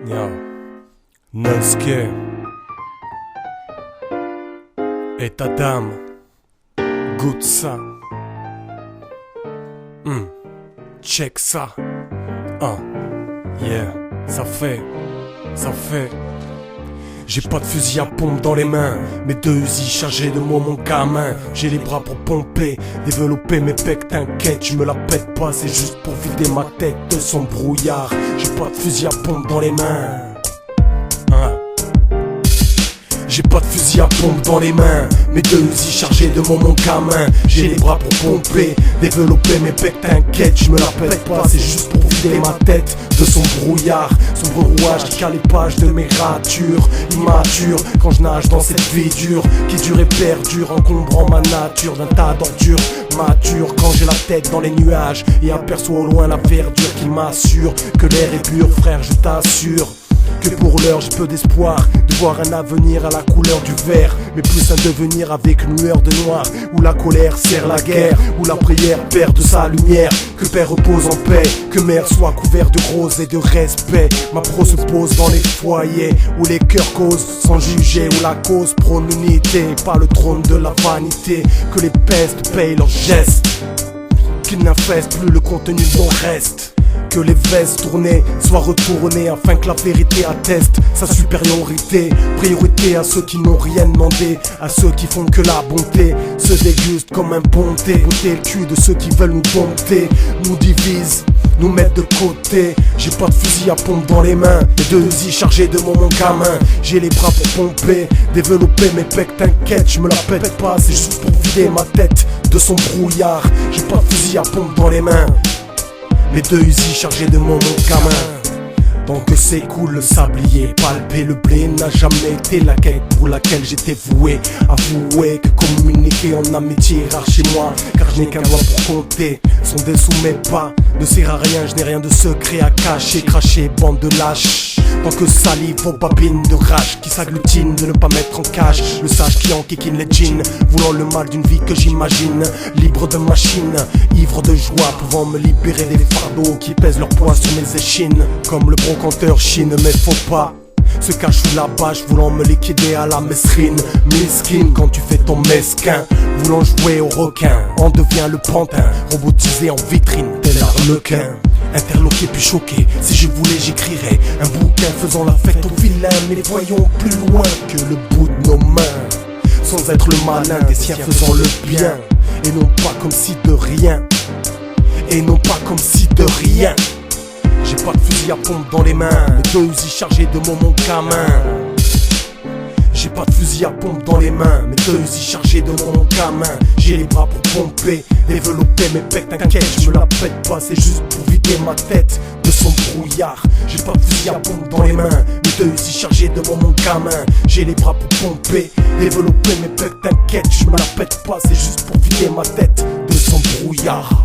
Yo, Nulske et ta dame, goûte ça. Check ça. Yeah, ça fait. J'ai pas de fusil à pompe dans les mains, mes deux usines chargées de mots mon gamin. J'ai les bras pour pomper, développer mes pecs, t'inquiète, je me la pète pas, c'est juste pour vider ma tête de son brouillard. J'ai pas de fusil à pompe dans les mains. J'ai pas de fusil à pompe dans les mains, mes deux usines chargées de mon gamin. J'ai les bras pour pomper, développer mes pecs, t'inquiète, je me la pète pas, c'est juste pour vider ma tête de son brouillard. Sombre rouage qui cale les pages de mes ratures, immature quand je nage dans cette vie dure qui dure et perdure, encombrant ma nature d'un tas d'ordures. Mature quand j'ai la tête dans les nuages et aperçois au loin la verdure qui m'assure que l'air est pur, frère, je t'assure que pour l'heure j'ai peu d'espoir de voir un avenir à la couleur du vert, mais plus un devenir avec une lueur de noir, où la colère sert la guerre, où la prière perd de sa lumière. Que père repose en paix, que mère soit couvert de roses et de respect. Ma pro se pose dans les foyers où les cœurs causent sans juger, où la cause prône l'unité, pas le trône de la vanité. Que les pestes payent leurs gestes, qu'ils n'infestent plus le contenu de mon reste. Que les vestes tournées soient retournées afin que la vérité atteste sa supériorité. Priorité à ceux qui n'ont rien demandé, à ceux qui font que la bonté se déguste comme un bonté. Botter le cul de ceux qui veulent nous dompter, nous divisent, nous mettent de côté. J'ai pas de fusil à pompe dans les mains, mes deux usines chargées de mon gamin. J'ai les bras pour pomper, développer mes pecs, t'inquiète, je me la pète pas, c'est juste pour vider ma tête de son brouillard. J'ai pas de fusil à pompe dans les mains, mes deux usines chargées de mon gamin. Tant que s'écoule le sablier, palper le blé n'a jamais été la quête pour laquelle j'étais voué. Avouer que communiquer en amitié est rare chez moi, car je n'ai qu'un doigt pour compter. Sonder sous mes pas ne sert à rien, je n'ai rien de secret à cacher. Cracher, bande de lâches. Tant que salive vos babines de rage qui s'agglutinent de ne pas mettre en cage le sage qui enquiquine les jeans, voulant le mal d'une vie que j'imagine. Libre de machine, ivre de joie, pouvant me libérer des fardeaux qui pèsent leur poids sur mes échines. Comme le brocanteur chine, mais faut pas se cache sous la bâche, voulant me liquider à la mesrine. Mesquine quand tu fais ton mesquin, voulant jouer au requin, en devient le pantin, robotisé en vitrine, tel arlequin. Interloqué puis choqué, si je voulais j'écrirais un bouquin faisant la fête aux vilains, mais voyons plus loin que le bout de nos mains, sans être le malin des siens faisant le bien, et non pas comme si de rien, et non pas comme si de rien. J'ai pas de fusil à pompe dans les mains, mes deux usines chargées de mon gamin. J'ai pas de fusil à pompe dans les mains, mes deux usines chargées de mon gamin. J'ai les bras pour pomper, développer mes pecs, t'inquiète, je me la pète pas, c'est juste pour vider ma tête de son brouillard. J'ai pas de fusil à pompe dans les mains, mes deux usines chargées de mon gamin. J'ai les bras pour pomper, développer mes pecs, t'inquiète, je me la pète pas, c'est juste pour vider ma tête de son brouillard.